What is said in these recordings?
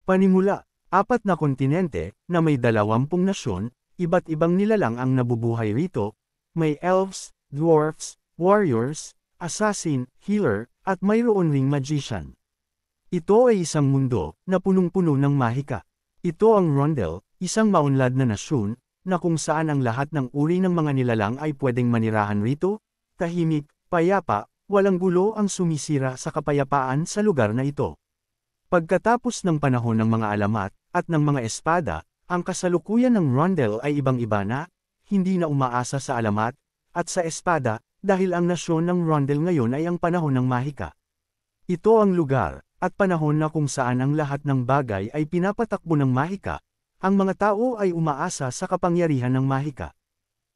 Panimula, 4 na kontinente, na may 20 nasyon, iba't ibang nilalang ang nabubuhay rito, may elves, dwarfs, warriors, assassin, healer, at mayroon ring magician. Ito ay isang mundo, na punong-puno ng mahika. Ito ang Rondel, isang maunlad na nasyon, na kung saan ang lahat ng uri ng mga nilalang ay pwedeng manirahan rito, tahimik, payapa, walang gulo ang sumisira sa kapayapaan sa lugar na ito. Pagkatapos ng panahon ng mga alamat, at ng mga espada, ang kasalukuyan ng Rondel ay ibang-iba na, hindi na umaasa sa alamat, at sa espada, dahil ang nasyon ng Rondel ngayon ay ang panahon ng mahika. Ito ang lugar, at panahon na kung saan ang lahat ng bagay ay pinapatakbo ng mahika, ang mga tao ay umaasa sa kapangyarihan ng mahika.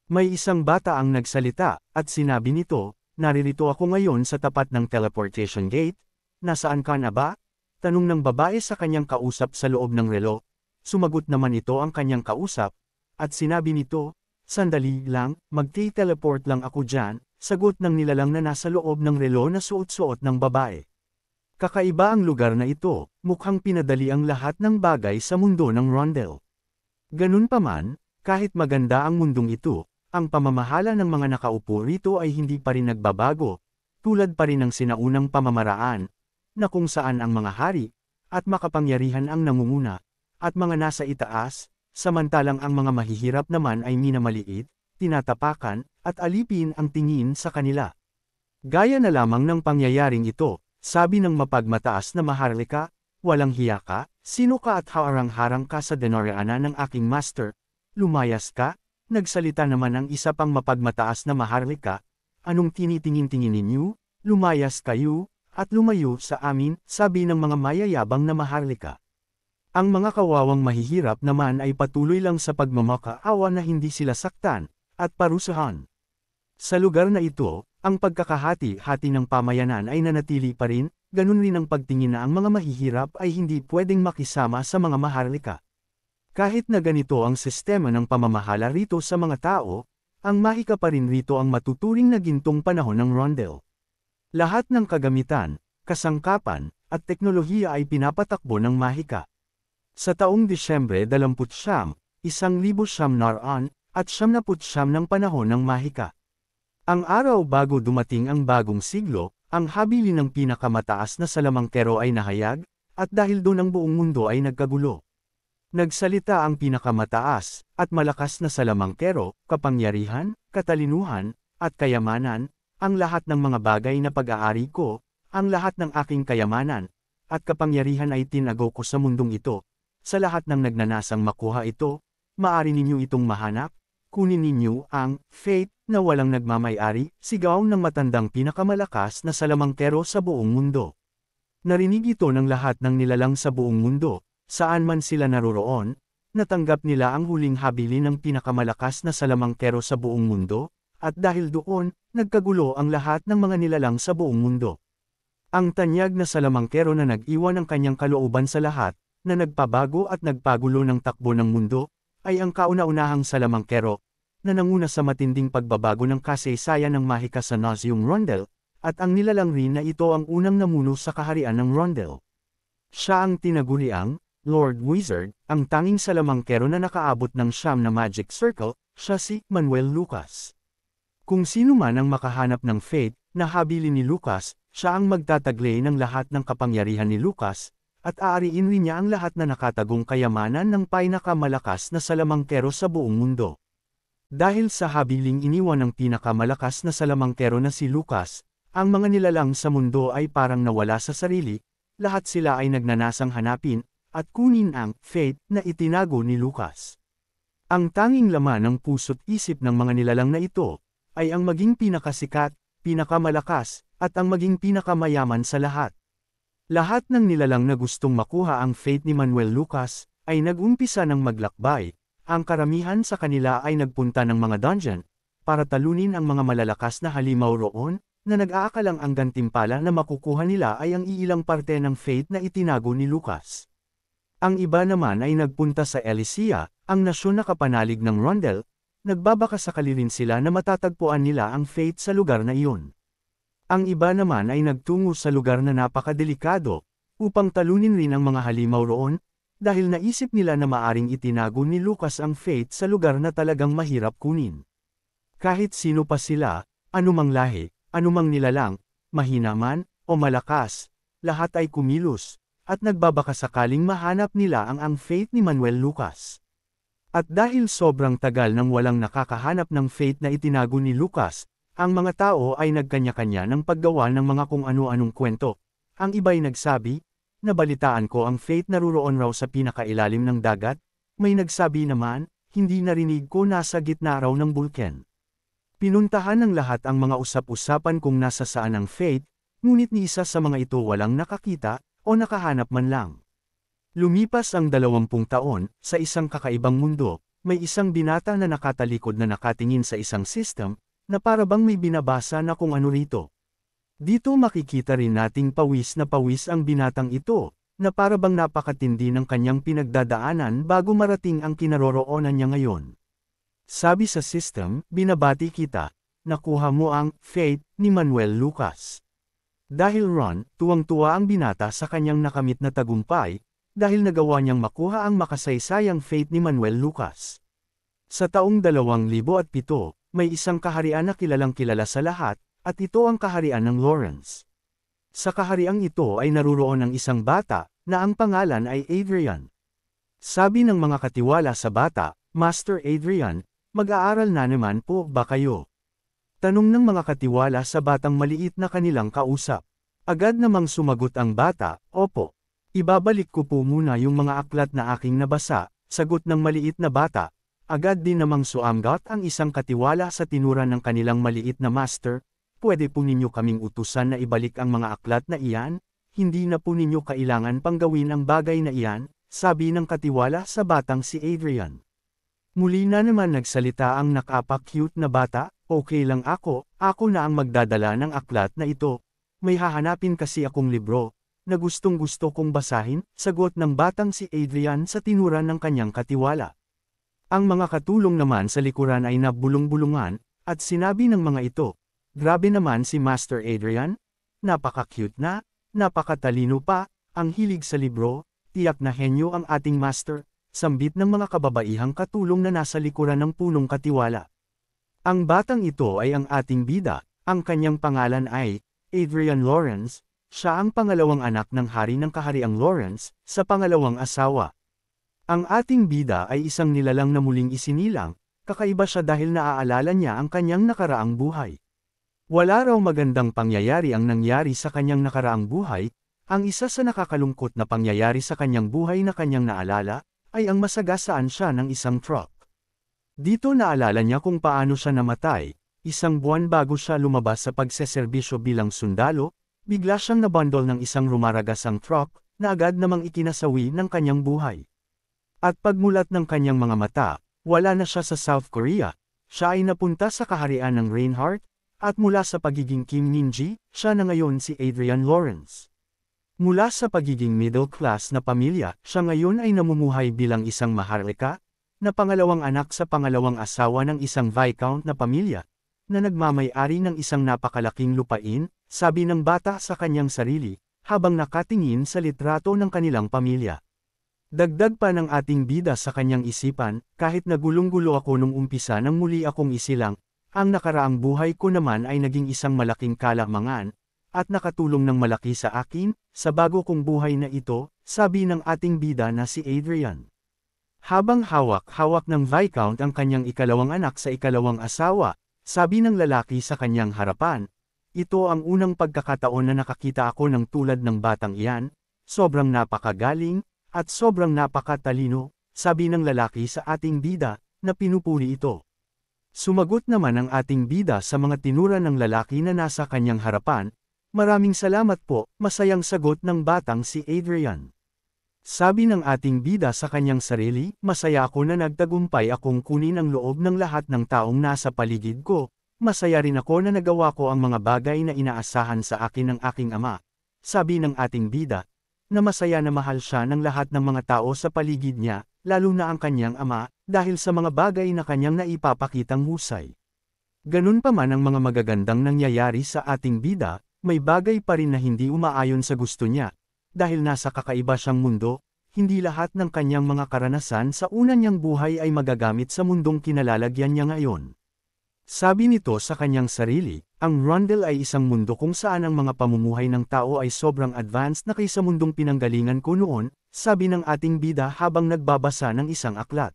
May isang bata ang nagsalita, at sinabi nito, "Naririto ako ngayon sa tapat ng teleportation gate, nasaan ka na ba?" Tanong ng babae sa kanyang kausap sa loob ng relo. Sumagot naman ito ang kanyang kausap, at sinabi nito, "Sandali lang, magte-teleport lang ako dyan," sagot ng nilalang na nasa loob ng relo na suot-suot ng babae. Kakaiba ang lugar na ito, mukhang pinadali ang lahat ng bagay sa mundo ng Rondel. Ganun pa man, kahit maganda ang mundong ito, ang pamamahala ng mga nakaupo rito ay hindi pa rin nagbabago, tulad pa rin ng sinaunang pamamaraan, na kung saan ang mga hari, at makapangyarihan ang nangunguna, at mga nasa itaas, samantalang ang mga mahihirap naman ay minamaliit, tinatapakan, at alipin ang tingin sa kanila. Gaya na lamang ng pangyayaring ito, sabi ng mapagmataas na maharlika, "Walang hiya ka, sino ka at harang-harang ka sa denaryaana ng aking master, lumayas ka?" Nagsalita naman ang isa pang mapagmataas na maharlika, "Anong tinitingin-tingin ninyo? Lumayas kayo, at lumayo sa amin," sabi ng mga mayayabang na maharlika. Ang mga kawawang mahihirap naman ay patuloy lang sa pagmamakaawa na hindi sila saktan, at parusahan. Sa lugar na ito, ang pagkakahati-hati ng pamayanan ay nanatili pa rin, ganun rin ang pagtingin na ang mga mahihirap ay hindi pwedeng makisama sa mga maharlika. Kahit na ganito ang sistema ng pamamahala rito sa mga tao, ang mahika pa rin rito ang matuturing na gintong panahon ng Rondel. Lahat ng kagamitan, kasangkapan, at teknolohiya ay pinapatakbo ng mahika. Sa taong Disyembre 29, 1900 at 79 ng panahon ng mahika. Ang araw bago dumating ang bagong siglo, ang habili ng pinakamataas na salamangkero ay nahayag, at dahil doon ang buong mundo ay nagkagulo. Nagsalita ang pinakamataas, at malakas na salamangkero, kapangyarihan, katalinuhan, at kayamanan, ang lahat ng mga bagay na pag-aari ko, ang lahat ng aking kayamanan, at kapangyarihan ay tinago ko sa mundong ito. Sa lahat ng nagnanasang makuha ito, maaari ninyo itong mahanap, kunin ninyo ang fate na walang nagmamay-ari, sigaw ng matandang pinakamalakas na salamangkero sa buong mundo. Narinig ito ng lahat ng nilalang sa buong mundo, saan man sila naroroon, natanggap nila ang huling habili ng pinakamalakas na salamangkero sa buong mundo, at dahil doon, nagkagulo ang lahat ng mga nilalang sa buong mundo. Ang tanyag na salamangkero na nag-iwan ng kanyang kalooban sa lahat, na nagpabago at nagpagulo ng takbo ng mundo, ay ang kauna-unahang salamangkero, na nanguna sa matinding pagbabago ng kasaysayan ng mahika sa Nasyong Rondel, at ang nilalang rin na ito ang unang namuno sa kaharian ng Rondel. Siya ang tinaguriang Lord Wizard, ang tanging salamangkero na nakaabot ng 9 na Magic Circle, siya si Manuel Lucas. Kung sino man ang makahanap ng fate na habili ni Lucas, siya ang magtataglay ng lahat ng kapangyarihan ni Lucas, at aariin rin niya ang lahat na nakatagong kayamanan ng pinakamalakas na salamangkero sa buong mundo. Dahil sa habiling iniwan ng pinakamalakas na salamangkero na si Lucas, ang mga nilalang sa mundo ay parang nawala sa sarili, lahat sila ay nagnanasang hanapin, at kunin ang fate na itinago ni Lucas. Ang tanging laman ng puso't isip ng mga nilalang na ito, ay ang maging pinakasikat, pinakamalakas, at ang maging pinakamayaman sa lahat. Lahat ng nilalang na gustong makuha ang fate ni Manuel Lucas, ay nag-umpisa ng maglakbay. Ang karamihan sa kanila ay nagpunta ng mga dungeon, para talunin ang mga malalakas na halimaw roon, na nag-aakalang ang gantimpala na makukuha nila ay ang iilang parte ng fate na itinago ni Lucas. Ang iba naman ay nagpunta sa Elysia, ang nasyon na kapanalig ng Rondel, nagbabaka sakali rin sila na matatagpuan nila ang fate sa lugar na iyon. Ang iba naman ay nagtungo sa lugar na napakadelikado, upang talunin rin ang mga halimaw roon, dahil naisip nila na maaring itinago ni Lucas ang Faith sa lugar na talagang mahirap kunin. Kahit sino pa sila, anumang lahi, anumang nilalang, mahina man, o malakas, lahat ay kumilos, at nagbabaka sakaling mahanap nila ang Faith ni Manuel Lucas. At dahil sobrang tagal nang walang nakakahanap ng Faith na itinago ni Lucas, ang mga tao ay nagkanya-kanya ng paggawa ng mga kung ano-anong kwento. Ang iba'y nagsabi, nabalitaan ko ang Faith naruroon raw sa pinakailalim ng dagat, may nagsabi naman, hindi narinig ko nasa gitna raw ng bulkan. Pinuntahan ng lahat ang mga usap-usapan kung nasa saan ang Faith, ngunit ni isa sa mga ito walang nakakita, o nakahanap man lang. Lumipas ang 20 taon, sa isang kakaibang mundo, may isang binata na nakatalikod na nakatingin sa isang system, na parabang may binabasa na kung ano rito. Dito makikita rin nating pawis na pawis ang binatang ito, na parabang napakatindi ng kanyang pinagdadaanan bago marating ang kinaroroonan niya ngayon. Sabi sa system, binabati kita, nakuha mo ang Faith ni Manuel Lucas. Dahil ron, tuwang-tuwa ang binata sa kanyang nakamit na tagumpay, dahil nagawa niyang makuha ang makasaysayang Faith ni Manuel Lucas. Sa taong 2007, may isang kaharian na kilalang-kilala sa lahat, at ito ang kaharian ng Lawrence. Sa kahariang ito ay naruroon ang isang bata, na ang pangalan ay Adrian. Sabi ng mga katiwala sa bata, Master Adrian, mag-aaral na naman po ba kayo? Tanong ng mga katiwala sa batang maliit na kanilang kausap. Agad namang sumagot ang bata, opo. Ibabalik ko po muna yung mga aklat na aking nabasa, sagot ng maliit na bata. Agad din namang suamgat ang isang katiwala sa tinura ng kanilang maliit na master, pwede po ninyo kaming utusan na ibalik ang mga aklat na iyan, hindi na po ninyo kailangan pang gawin ang bagay na iyan, sabi ng katiwala sa batang si Adrian. Muli na naman nagsalita ang nakapa-cute na bata, okay lang ako na ang magdadala ng aklat na ito, may hahanapin kasi akong libro, na gustong-gusto kong basahin, sagot ng batang si Adrian sa tinura ng kanyang katiwala. Ang mga katulong naman sa likuran ay nabulong-bulungan, at sinabi ng mga ito, grabe naman si Master Adrian, napaka-cute na, napakatalino pa, ang hilig sa libro, tiyak na henyo ang ating master, sambit ng mga kababaihang katulong na nasa likuran ng punong katiwala. Ang batang ito ay ang ating bida, ang kanyang pangalan ay Adrian Lawrence. Siya ang pangalawang anak ng hari ng kahariang Lawrence, sa pangalawang asawa. Ang ating bida ay isang nilalang na muling isinilang, kakaiba siya dahil naaalala niya ang kanyang nakaraang buhay. Wala raw magandang pangyayari ang nangyari sa kanyang nakaraang buhay, ang isa sa nakakalungkot na pangyayari sa kanyang buhay na kanyang naalala, ay ang masagasaan siya ng isang truck. Dito naalala niya kung paano siya namatay, isang buwan bago siya lumabas sa pagseserbisyo bilang sundalo, bigla siyang nabundol ng isang rumaragasang truck, na agad namang ikinasawi ng kanyang buhay. At pagmulat ng kanyang mga mata, wala na siya sa South Korea, siya ay napunta sa kaharian ng Reinhardt, at mula sa pagiging Kim Min-ji, siya na ngayon si Adrian Lawrence. Mula sa pagiging middle class na pamilya, siya ngayon ay namumuhay bilang isang maharlika, na pangalawang anak sa pangalawang asawa ng isang Viscount na pamilya, na nagmamay-ari ng isang napakalaking lupain, sabi ng bata sa kanyang sarili, habang nakatingin sa litrato ng kanilang pamilya. Dagdag pa ng ating bida sa kanyang isipan, kahit nagulong-gulo ako nung umpisa nang muli akong isilang, ang nakaraang buhay ko naman ay naging isang malaking kalamangan, at nakatulong ng malaki sa akin, sa bago kong buhay na ito, sabi ng ating bida na si Adrian. Habang hawak-hawak ng Viscount ang kanyang ikalawang anak sa ikalawang asawa, sabi ng lalaki sa kanyang harapan, ito ang unang pagkakataon na nakakita ako ng tulad ng batang iyan, sobrang napakagaling, at sobrang napakatalino, sabi ng lalaki sa ating bida, na pinupuri ito. Sumagot naman ang ating bida sa mga tinura ng lalaki na nasa kanyang harapan, maraming salamat po, masayang sagot ng batang si Adrian. Sabi ng ating bida sa kanyang sarili, masaya ako na nagtagumpay akong kunin ang loob ng lahat ng taong nasa paligid ko, masaya rin ako na nagawa ko ang mga bagay na inaasahan sa akin ng aking ama. Sabi ng ating bida, na masaya na mahal siya ng lahat ng mga tao sa paligid niya, lalo na ang kanyang ama, dahil sa mga bagay na kanyang naipapakitang husay. Ganun pa man ang mga magagandang nangyayari sa ating bida, may bagay pa rin na hindi umaayon sa gusto niya. Dahil nasa kakaiba siyang mundo, hindi lahat ng kanyang mga karanasan sa una niyang buhay ay magagamit sa mundong kinalalagyan niya ngayon. Sabi nito sa kanyang sarili, ang Rundle ay isang mundo kung saan ang mga pamumuhay ng tao ay sobrang advanced na kaysa mundong pinanggalingan ko noon, sabi ng ating bida habang nagbabasa ng isang aklat.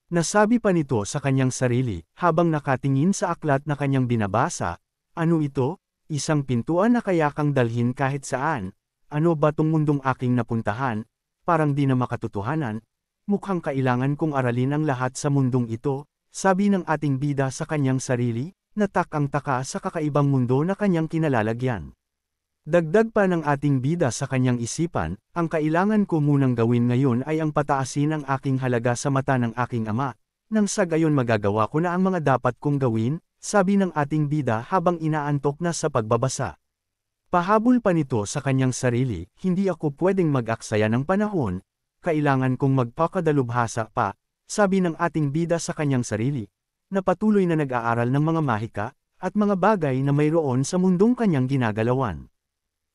Nasabi pa nito sa kanyang sarili, habang nakatingin sa aklat na kanyang binabasa, ano ito? Isang pintuan na kaya kang dalhin kahit saan? Ano ba tong mundong aking napuntahan? Parang di na makatotohanan. Mukhang kailangan kong aralin ang lahat sa mundong ito, sabi ng ating bida sa kanyang sarili, natakang-taka sa kakaibang mundo na kanyang kinalalagyan. Dagdag pa ng ating bida sa kanyang isipan, ang kailangan ko munang gawin ngayon ay ang pataasin ang aking halaga sa mata ng aking ama, nang sa gayon magagawa ko na ang mga dapat kong gawin, sabi ng ating bida habang inaantok na sa pagbabasa. Pahabol pa nito sa kanyang sarili, hindi ako pwedeng mag-aksaya ng panahon, kailangan kong magpakadalubhasa pa, sabi ng ating bida sa kanyang sarili, na patuloy na nag-aaral ng mga mahika, at mga bagay na mayroon sa mundong kanyang ginagalawan.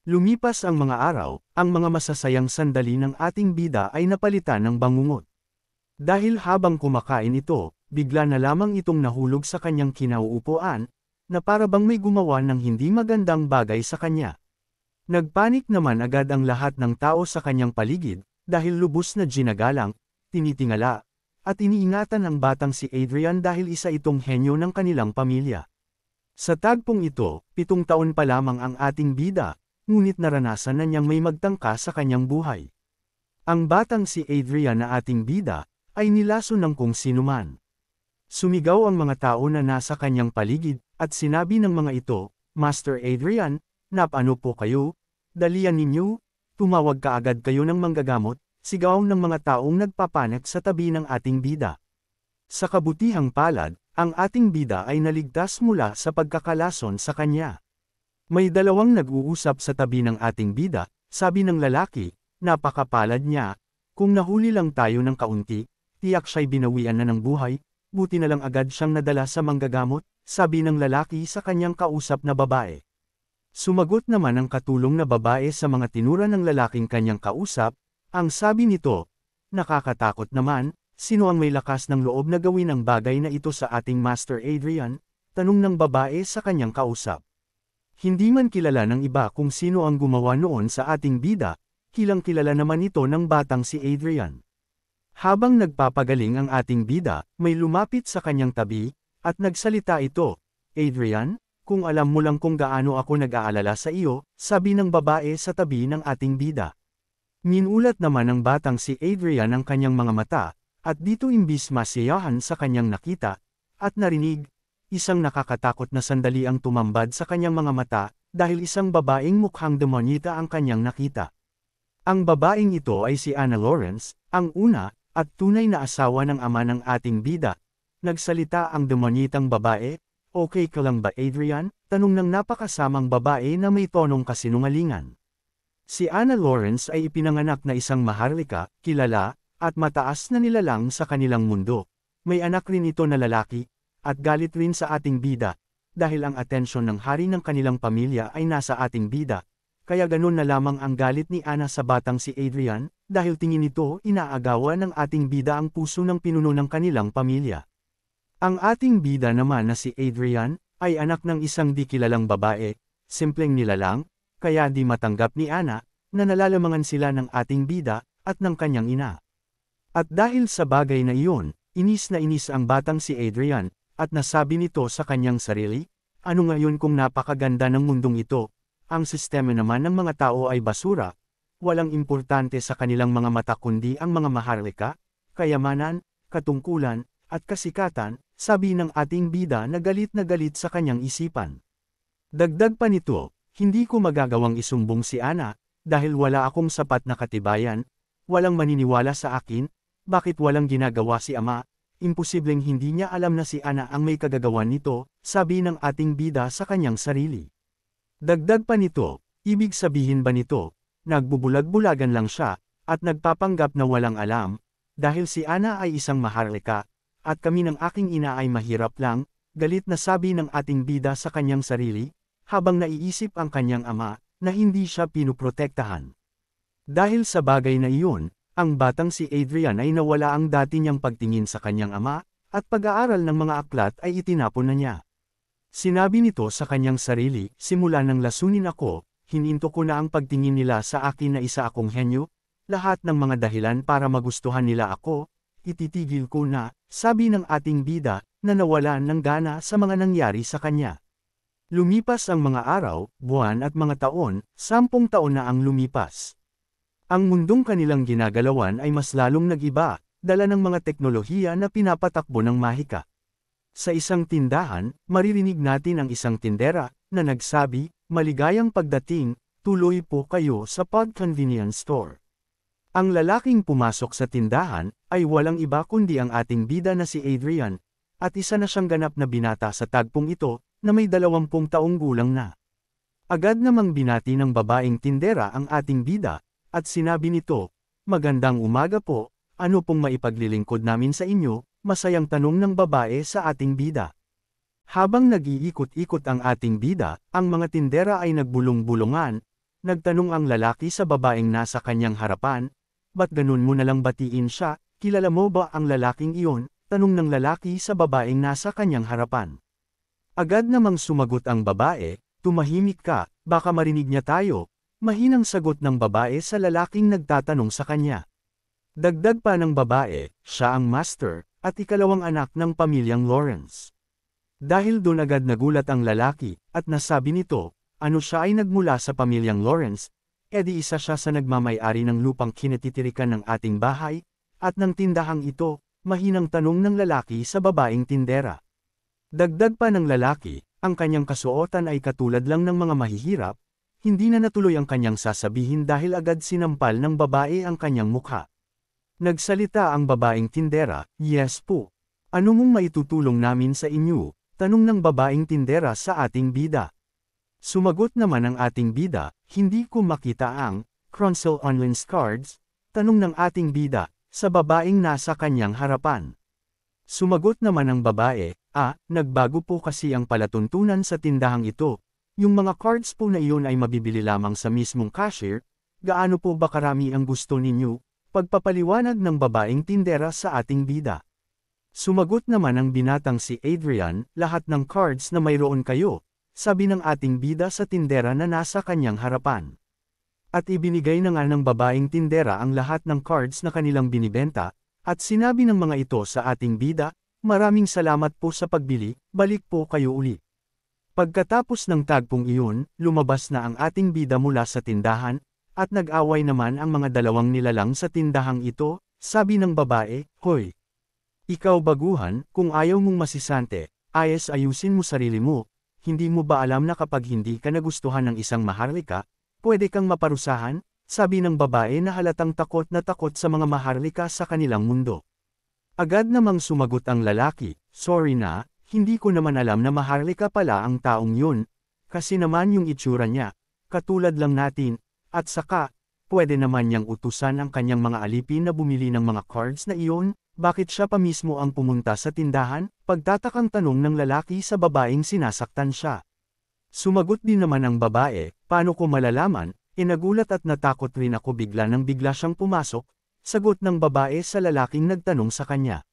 Lumipas ang mga araw, ang mga masasayang sandali ng ating bida ay napalitan ng bangungot. Dahil habang kumakain ito, bigla na lamang itong nahulog sa kanyang kinauupuan, na para bang may gumawa ng hindi magandang bagay sa kanya. Nagpanik naman agad ang lahat ng tao sa kanyang paligid, dahil lubos na ginagalang, tinitingala, at iniingatan ang batang si Adrian dahil isa itong henyo ng kanilang pamilya. Sa tagpong ito, 7 taon pa lamang ang ating bida, ngunit naranasan na niyang may magtangka sa kanyang buhay. Ang batang si Adrian na ating bida, ay nilaso ng kung sinuman. Sumigaw ang mga tao na nasa kanyang paligid, at sinabi ng mga ito, Master Adrian, napano po kayo? Dalian ninyo? Tumawag kaagad kayo ng manggagamot, sigaw ng mga taong nagpapanik sa tabi ng ating bida. Sa kabutihang palad, ang ating bida ay naligtas mula sa pagkakalason sa kanya. May dalawang nag-uusap sa tabi ng ating bida, sabi ng lalaki, napakapalad niya, kung nahuli lang tayo ng kaunti, tiyak siya'y binawian na ng buhay, buti na lang agad siyang nadala sa manggagamot, sabi ng lalaki sa kanyang kausap na babae. Sumagot naman ang katulong na babae sa mga tinura ng lalaking kanyang kausap, ang sabi nito, nakakatakot naman, sino ang may lakas ng loob na gawin ang bagay na ito sa ating Master Adrian? Tanong ng babae sa kanyang kausap. Hindi man kilala ng iba kung sino ang gumawa noon sa ating bida, kilang-kilala naman ito ng batang si Adrian. Habang nagpapagaling ang ating bida, may lumapit sa kanyang tabi, at nagsalita ito, Adrian, kung alam mo lang kung gaano ako nag-aalala sa iyo, sabi ng babae sa tabi ng ating bida. Minulat naman ng batang si Adrian ang kanyang mga mata, at dito imbis masiyahan sa kanyang nakita, at narinig, isang nakakatakot na sandali ang tumambad sa kanyang mga mata, dahil isang babaeng mukhang demonyita ang kanyang nakita. Ang babaeng ito ay si Anna Lawrence, ang una, at tunay na asawa ng ama ng ating bida. Nagsalita ang demonyitang babae, okay ka lang ba Adrian? Tanong ng napakasamang babae na may tonong kasinungalingan. Si Anna Lawrence ay ipinanganak na isang maharlika, kilala, at mataas na nilalang sa kanilang mundo. May anak rin ito na lalaki, at galit rin sa ating bida, dahil ang atensyon ng hari ng kanilang pamilya ay nasa ating bida, kaya ganun na lamang ang galit ni Anna sa batang si Adrian, dahil tingin nito inaagawan ng ating bida ang puso ng pinuno ng kanilang pamilya. Ang ating bida naman na si Adrian, ay anak ng isang di kilalang babae, simpleng nilalang, kaya di matanggap ni Anna, na nalalamangan sila ng ating bida, at ng kanyang ina. At dahil sa bagay na iyon, inis na inis ang batang si Adrian, at nasabi nito sa kanyang sarili, ano ngayon kung napakaganda ng mundong ito, ang sistema naman ng mga tao ay basura, walang importante sa kanilang mga mata kundi ang mga maharlika, kayamanan, katungkulan, at kasikatan, sabi ng ating bida na galit sa kanyang isipan. Dagdag pa nito, hindi ko magagawang isumbong si Anna, dahil wala akong sapat na katibayan, walang maniniwala sa akin, bakit walang ginagawa si ama, imposibleng hindi niya alam na si Anna ang may kagagawan nito, sabi ng ating bida sa kanyang sarili. Dagdag pa nito, ibig sabihin ba nito, nagbubulag-bulagan lang siya, at nagpapanggap na walang alam, dahil si Anna ay isang maharlika, at kami ng aking ina ay mahirap lang, galit na sabi ng ating bida sa kanyang sarili, habang naiisip ang kanyang ama, na hindi siya pinuprotektahan. Dahil sa bagay na iyon, ang batang si Adrian ay nawala ang dati niyang pagtingin sa kanyang ama, at pag-aaral ng mga aklat ay itinapon na niya. Sinabi nito sa kanyang sarili, simula nang lasunin ako, hininto ko na ang pagtingin nila sa akin na isa akong henyo, lahat ng mga dahilan para magustuhan nila ako, ititigil ko na, sabi ng ating bida, na nawalan ng gana sa mga nangyari sa kanya. Lumipas ang mga araw, buwan at mga taon, 10 taon na ang lumipas. Ang mundong kanilang ginagalawan ay mas lalong nag-iba, dala ng mga teknolohiya na pinapatakbo ng mahika. Sa isang tindahan, maririnig natin ang isang tindera, na nagsabi, maligayang pagdating, tuloy po kayo sa Pod Convenience Store. Ang lalaking pumasok sa tindahan, ay walang iba kundi ang ating bida na si Adrian, at isa na siyang ganap na binata sa tagpong ito, na may 20 taong gulang na. Agad namang binati ng babaeng tindera ang ating bida, at sinabi nito, magandang umaga po, ano pong maipaglilingkod namin sa inyo, masayang tanong ng babae sa ating bida. Habang nag-iikot-ikot ang ating bida, ang mga tindera ay nagbulong-bulungan, nagtanong ang lalaki sa babaeng nasa kanyang harapan, ba't ganun mo nalang batiin siya, kilala mo ba ang lalaking iyon, tanong ng lalaki sa babaeng nasa kanyang harapan. Agad namang sumagot ang babae, tumahimik ka, baka marinig niya tayo, mahinang sagot ng babae sa lalaking nagtatanong sa kanya. Dagdag pa ng babae, siya ang master, at ikalawang anak ng pamilyang Lawrence. Dahil doon agad nagulat ang lalaki, at nasabi nito, ano siya ay nagmula sa pamilyang Lawrence, edi isa siya sa nagmamay-ari ng lupang kinatitirikan ng ating bahay, at ng tindahang ito, mahinang tanong ng lalaki sa babaeng tindera. Dagdag pa ng lalaki, ang kanyang kasuotan ay katulad lang ng mga mahihirap, hindi na natuloy ang kanyang sasabihin dahil agad sinampal ng babae ang kanyang mukha. Nagsalita ang babaeng tindera, yes po. Ano mong maitutulong namin sa inyo? Tanong ng babaeng tindera sa ating bida. Sumagot naman ang ating bida, hindi ko makita ang Cronsel online cards, tanong ng ating bida, sa babaeng nasa kanyang harapan. Sumagot naman ang babae, nagbago po kasi ang palatuntunan sa tindahang ito. Yung mga cards po na iyon ay mabibili lamang sa mismong cashier, gaano po ba karami ang gusto ninyo? Pagpapaliwanag ng babaeng tindera sa ating bida. Sumagot naman ang binatang si Adrian, lahat ng cards na mayroon kayo, sabi ng ating bida sa tindera na nasa kanyang harapan. At ibinigay na nga ng babaeng tindera ang lahat ng cards na kanilang binibenta, at sinabi ng mga ito sa ating bida, maraming salamat po sa pagbili, balik po kayo uli. Pagkatapos ng tagpong iyon, lumabas na ang ating bida mula sa tindahan, at nag-away naman ang mga dalawang nilalang sa tindahang ito, sabi ng babae, hoy! Ikaw baguhan, kung ayaw mong masisante, ayusin mo sarili mo, hindi mo ba alam na kapag hindi ka nagustuhan ng isang maharlika, pwede kang maparusahan? Sabi ng babae na halatang takot na takot sa mga maharlika sa kanilang mundo. Agad namang sumagot ang lalaki, sorry na, hindi ko naman alam na maharlika pala ang taong yun, kasi naman yung itsura niya, katulad lang natin, at saka, pwede naman niyang utusan ang kanyang mga alipin na bumili ng mga cards na iyon, bakit siya pa mismo ang pumunta sa tindahan? Pagtatakang tanong ng lalaki sa babaeng sinasaktan siya. Sumagot din naman ang babae, paano ko malalaman, nagulat at natakot rin ako bigla nang bigla siyang pumasok, sagot ng babae sa lalaking nagtanong sa kanya.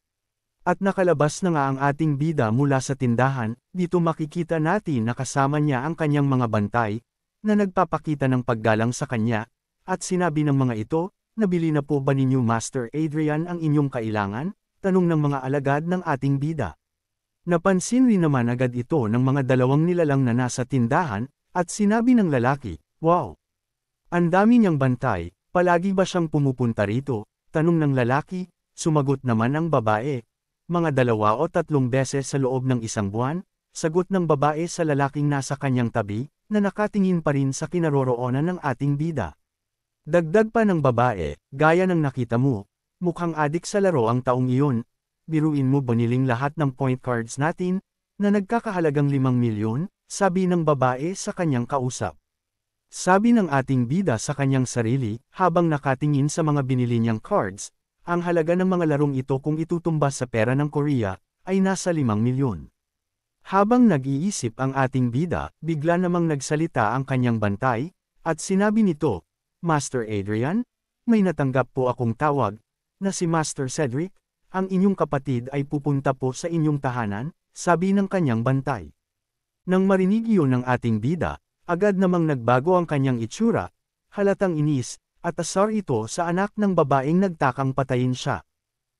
At nakalabas na nga ang ating bida mula sa tindahan, dito makikita natin na kasama niya ang kanyang mga bantay, na nagpapakita ng paggalang sa kanya, at sinabi ng mga ito, nabili na po ba ninyo Master Adrian ang inyong kailangan? Tanong ng mga alagad ng ating bida. Napansin rin naman agad ito ng mga dalawang nilalang na nasa tindahan, at sinabi ng lalaki, wow! Ang dami niyang bantay, palagi ba siyang pumupunta rito? Tanong ng lalaki, sumagot naman ang babae. Mga 2 o 3 beses sa loob ng isang buwan, sagot ng babae sa lalaking nasa kanyang tabi, na nakatingin pa rin sa kinaroroonan ng ating bida. Dagdag pa ng babae, gaya ng nakita mo, mukhang adik sa laro ang taong iyon, biruin mo baniling lahat ng point cards natin, na nagkakahalagang 5 milyon, sabi ng babae sa kanyang kausap. Sabi ng ating bida sa kanyang sarili, habang nakatingin sa mga binili niyang cards, ang halaga ng mga larong ito kung itutumbas sa pera ng Korea, ay nasa 5 milyon. Habang nag-iisip ang ating bida, bigla namang nagsalita ang kanyang bantay, at sinabi nito, Master Adrian, may natanggap po akong tawag, na si Master Cedric, ang inyong kapatid ay pupunta po sa inyong tahanan, sabi ng kanyang bantay. Nang marinig iyon ng ating bida, agad namang nagbago ang kanyang itsura, halatang inis, at asar ito sa anak ng babaeng nagtakang patayin siya.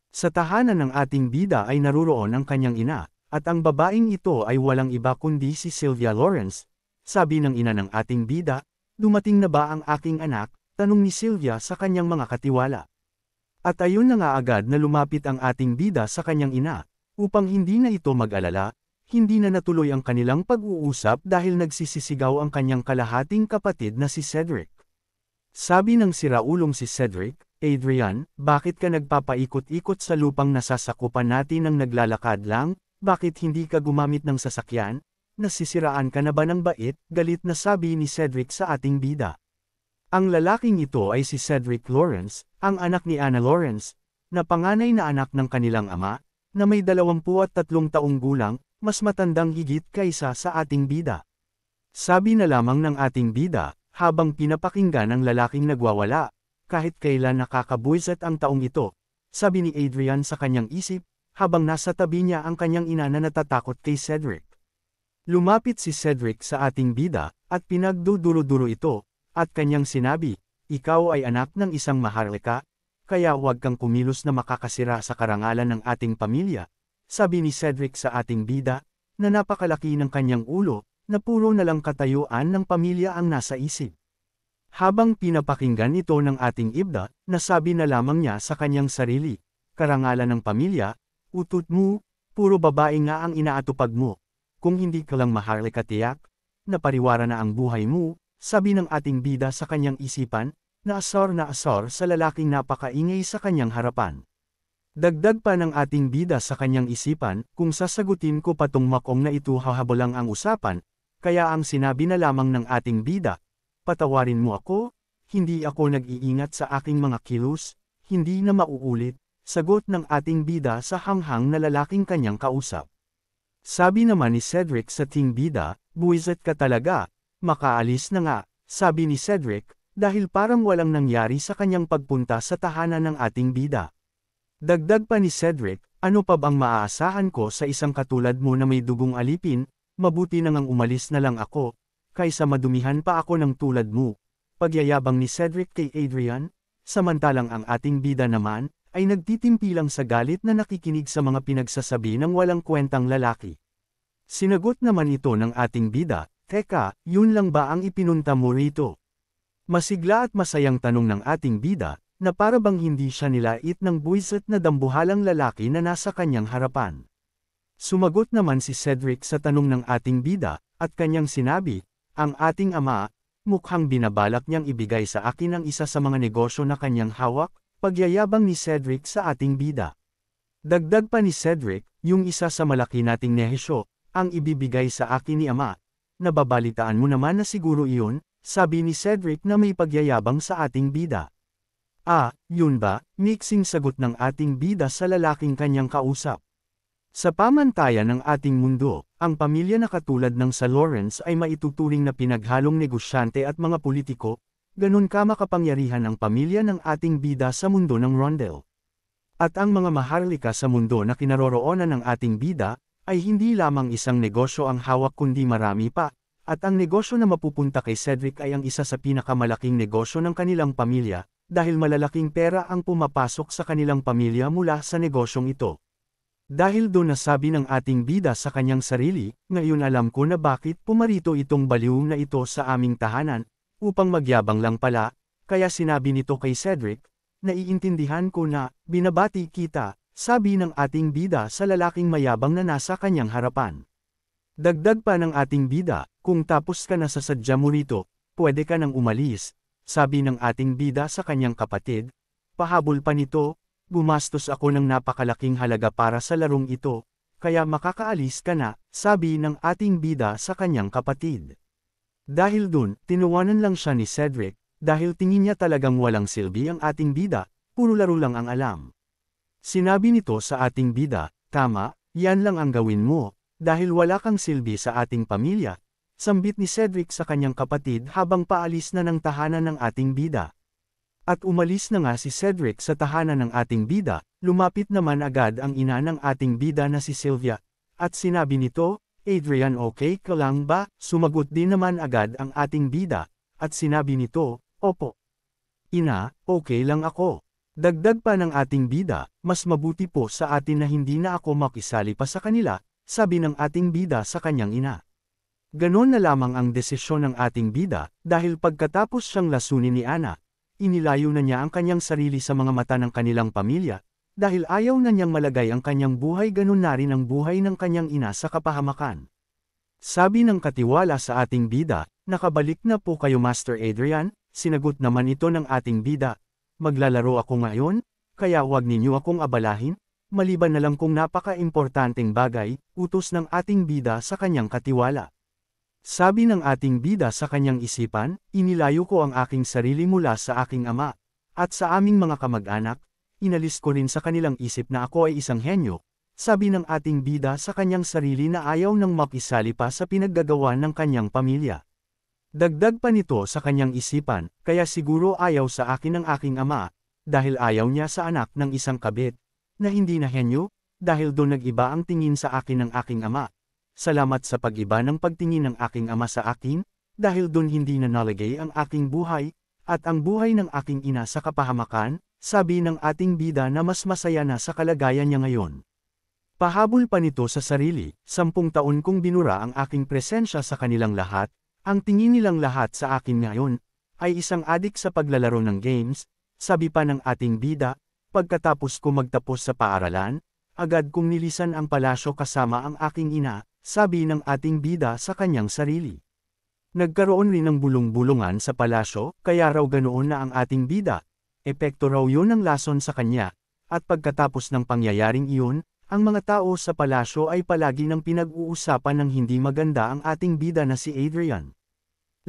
Sa tahanan ng ating bida ay naruroon ang kanyang ina, at ang babaeng ito ay walang iba kundi si Sylvia Lawrence. Sabi ng ina ng ating bida, dumating na ba ang aking anak? Tanong ni Sylvia sa kanyang mga katiwala. At ayun na nga agad na lumapit ang ating bida sa kanyang ina, upang hindi na ito mag-alala, hindi na natuloy ang kanilang pag-uusap dahil nagsisisigaw ang kanyang kalahating kapatid na si Cedric. Sabi ng siraulong si Cedric, Adrian, bakit ka nagpapaikot-ikot sa lupang nasasakupan natin ng naglalakad lang? Bakit hindi ka gumamit ng sasakyan? Nasisiraan ka na ba ng bait? Galit na sabi ni Cedric sa ating bida. Ang lalaking ito ay si Cedric Lawrence, ang anak ni Anna Lawrence, na panganay na anak ng kanilang ama, na may 23 taong gulang, mas matandang higit kaysa sa ating bida. Sabi na lamang ng ating bida, habang pinapakinggan ang lalaking nagwawala, kahit kailan nakakabuisit ang taong ito, sabi ni Adrian sa kanyang isip, habang nasa tabi niya ang kanyang ina na natatakot kay Cedric. Lumapit si Cedric sa ating bida, at pinagduduro-duro ito, at kanyang sinabi, ikaw ay anak ng isang maharlika, kaya huwag kang kumilos na makakasira sa karangalan ng ating pamilya, sabi ni Cedric sa ating bida, na napakalaki ng kanyang ulo, na puro na lang katayuan ng pamilya ang nasa isip. Habang pinapakinggan ito ng ating ibda, nasabi na lamang niya sa kanyang sarili, karangalan ng pamilya, utot mo, puro babae nga ang inaatupag mo. Kung hindi ka lang maharlika tiyak, napariwara na ang buhay mo, sabi ng ating bida sa kanyang isipan, na asar sa lalaking napakaingay sa kanyang harapan. Dagdag pa ng ating bida sa kanyang isipan, kung sasagutin ko patong makong na ito hahabolang ang usapan, kaya ang sinabi na lamang ng ating bida, patawarin mo ako, hindi ako nag-iingat sa aking mga kilos, hindi na mauulit. Sagot ng ating bida sa hanghang na lalaking kanyang kausap. Sabi naman ni Cedric sa ting bida, buwisit ka talaga, makaalis na nga, sabi ni Cedric, dahil parang walang nangyari sa kanyang pagpunta sa tahanan ng ating bida. Dagdag pa ni Cedric, ano pa bang maaasahan ko sa isang katulad mo na may dugong alipin, mabuti na ngang umalis na lang ako, kaysa madumihan pa ako ng tulad mo. Pagyayabang ni Cedric kay Adrian, samantalang ang ating bida naman, ay nagtitimpi lang sa galit na nakikinig sa mga pinagsasabi ng walang kwentang lalaki. Sinagot naman ito ng ating bida, teka, yun lang ba ang ipinunta mo rito? Masigla at masayang tanong ng ating bida, na para bang hindi siya nilait ng buwisit na dambuhalang lalaki na nasa kanyang harapan. Sumagot naman si Cedric sa tanong ng ating bida, at kanyang sinabi, ang ating ama, mukhang binabalak niyang ibigay sa akin ang isa sa mga negosyo na kanyang hawak, pagyayabang ni Cedric sa ating bida. Dagdag pa ni Cedric, yung isa sa malaki nating nehesyo, ang ibibigay sa akin ni ama. Nababalitaan mo naman na siguro iyon, sabi ni Cedric na may pagyayabang sa ating bida. Ah, yun ba? Mixing sagot ng ating bida sa lalaking kanyang kausap. Sa pamantayan ng ating mundo, ang pamilya na katulad ng sa Lawrence ay maituturing na pinaghalong negosyante at mga politiko, ganun ka makapangyarihan ang pamilya ng ating bida sa mundo ng Rondel. At ang mga maharlika sa mundo na kinaroroonan ng ating bida, ay hindi lamang isang negosyo ang hawak kundi marami pa, at ang negosyo na mapupunta kay Cedric ay ang isa sa pinakamalaking negosyo ng kanilang pamilya, dahil malalaking pera ang pumapasok sa kanilang pamilya mula sa negosyong ito. Dahil doon nasabi ng ating bida sa kanyang sarili, ngayon alam ko na bakit pumarito itong baliw na ito sa aming tahanan, upang magyabang lang pala, kaya sinabi nito kay Cedric, naiintindihan ko na, binabati kita, sabi ng ating bida sa lalaking mayabang na nasa kanyang harapan. Dagdag pa ng ating bida, kung tapos ka na sa sadya mo rito, pwede ka nang umalis, sabi ng ating bida sa kanyang kapatid. Pahabol pa nito, gumastos ako ng napakalaking halaga para sa larong ito, kaya makakaalis ka na, sabi ng ating bida sa kanyang kapatid. Dahil dun, tinuwanan lang siya ni Cedric, dahil tingin niya talagang walang silbi ang ating bida, puro laro lang ang alam. Sinabi nito sa ating bida, tama, yan lang ang gawin mo, dahil wala kang silbi sa ating pamilya, sambit ni Cedric sa kanyang kapatid habang paalis na ng tahanan ng ating bida. At umalis na nga si Cedric sa tahanan ng ating bida, lumapit naman agad ang ina ng ating bida na si Sylvia, at sinabi nito, Adrian okay ka lang ba? Sumagot din naman agad ang ating bida, at sinabi nito, opo. Ina, okay lang ako. Dagdag pa ng ating bida, mas mabuti po sa atin na hindi na ako makisali pa sa kanila, sabi ng ating bida sa kanyang ina. Ganon na lamang ang desisyon ng ating bida, dahil pagkatapos siyang lasunin ni Ana, inilayo na niya ang kanyang sarili sa mga mata ng kanilang pamilya, dahil ayaw na niyang malagay ang kanyang buhay ganon na rin ang buhay ng kanyang ina sa kapahamakan. Sabi ng katiwala sa ating bida, nakabalik na po kayo Master Adrian, sinagot naman ito ng ating bida, maglalaro ako ngayon, kaya huwag ninyo akong abalahin, maliban na lang kung napaka-importanteng bagay, utos ng ating bida sa kanyang katiwala. Sabi ng ating bida sa kanyang isipan, inilayo ko ang aking sarili mula sa aking ama, at sa aming mga kamag-anak, inalis ko rin sa kanilang isip na ako ay isang henyo, sabi ng ating bida sa kanyang sarili na ayaw nang makisali pa sa pinaggagawa ng kanyang pamilya. Dagdag pa nito sa kanyang isipan, kaya siguro ayaw sa akin ng aking ama, dahil ayaw niya sa anak ng isang kabit, na hindi na henyo, dahil doon nag-iba ang tingin sa akin ng aking ama. Salamat sa pag-iba ng pagtingin ng aking ama sa akin, dahil doon hindi na nalagay ang aking buhay, at ang buhay ng aking ina sa kapahamakan, sabi ng ating bida na mas masaya na sa kalagayan niya ngayon. Pahabol pa nito sa sarili, 10 taon kong binura ang aking presensya sa kanilang lahat, ang tingin nilang lahat sa akin ngayon, ay isang adik sa paglalaro ng games, sabi pa ng ating bida, pagkatapos ko magtapos sa paaralan, agad kong nilisan ang palasyo kasama ang aking ina, sabi ng ating bida sa kanyang sarili. Nagkaroon rin ng bulong-bulungan sa palasyo, kaya raw ganoon na ang ating bida. Epekto raw yun ng lason sa kanya, at pagkatapos ng pangyayaring iyon, ang mga tao sa palasyo ay palagi nang pinag-uusapan ng hindi maganda ang ating bida na si Adrian.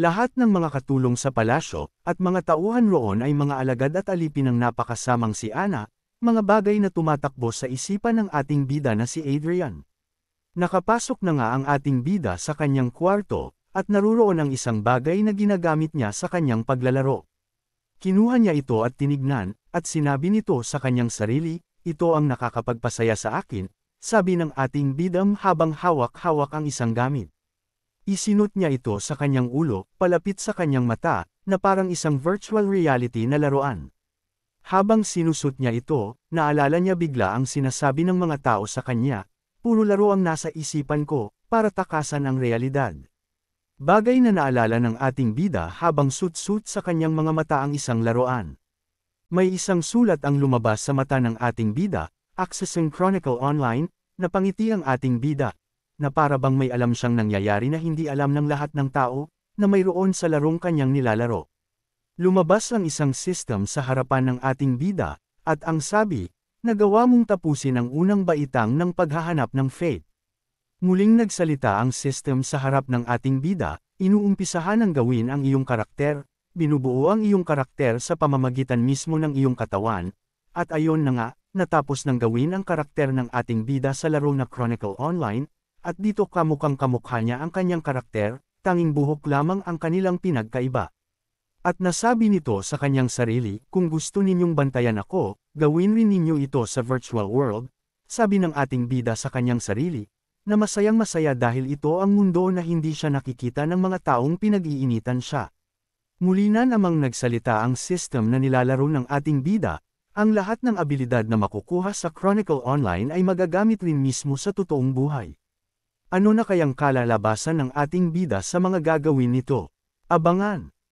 Lahat ng mga katulong sa palasyo, at mga tauhan roon ay mga alagad at alipin ng napakasamang si Ana, mga bagay na tumatakbo sa isipan ng ating bida na si Adrian. Nakapasok na nga ang ating bida sa kanyang kwarto, at naruroon ang isang bagay na ginagamit niya sa kanyang paglalaro. Kinuha niya ito at tinignan, at sinabi nito sa kanyang sarili, ito ang nakakapagpasaya sa akin, sabi ng ating bidam habang hawak-hawak ang isang gamit. Isinot niya ito sa kanyang ulo, palapit sa kanyang mata, na parang isang virtual reality na laruan. Habang sinusot niya ito, naalala niya bigla ang sinasabi ng mga tao sa kanya, puro laro ang nasa isipan ko, para takasan ang realidad. Bagay na naalala ng ating bida habang sut-sut sa kanyang mga mata ang isang laruan. May isang sulat ang lumabas sa mata ng ating bida, Accessing Chronicle Online, napangiti ang ating bida, na para bang may alam siyang nangyayari na hindi alam ng lahat ng tao, na mayroon sa larong kanyang nilalaro. Lumabas ang isang system sa harapan ng ating bida, at ang sabi, nagawa mong tapusin ang unang baitang ng paghahanap ng fate. Muling nagsalita ang system sa harap ng ating bida, inuumpisahan ang gawin ang iyong karakter, binubuo ang iyong karakter sa pamamagitan mismo ng iyong katawan, at ayon na nga, natapos ng gawin ang karakter ng ating bida sa laro na Chronicle Online, at dito kamukhang kamukha niya ang kanyang karakter, tanging buhok lamang ang kanilang pinagkaiba. At nasabi nito sa kanyang sarili, kung gusto ninyong bantayan ako, gawin rin ninyo ito sa virtual world, sabi ng ating bida sa kanyang sarili, na masayang masaya dahil ito ang mundo na hindi siya nakikita ng mga taong pinag-iinitan siya. Muli na namang nagsalita ang system na nilalaro ng ating bida, ang lahat ng abilidad na makukuha sa Chronicle Online ay magagamit rin mismo sa totoong buhay. Ano na kayang kalalabasan ng ating bida sa mga gagawin nito? Abangan!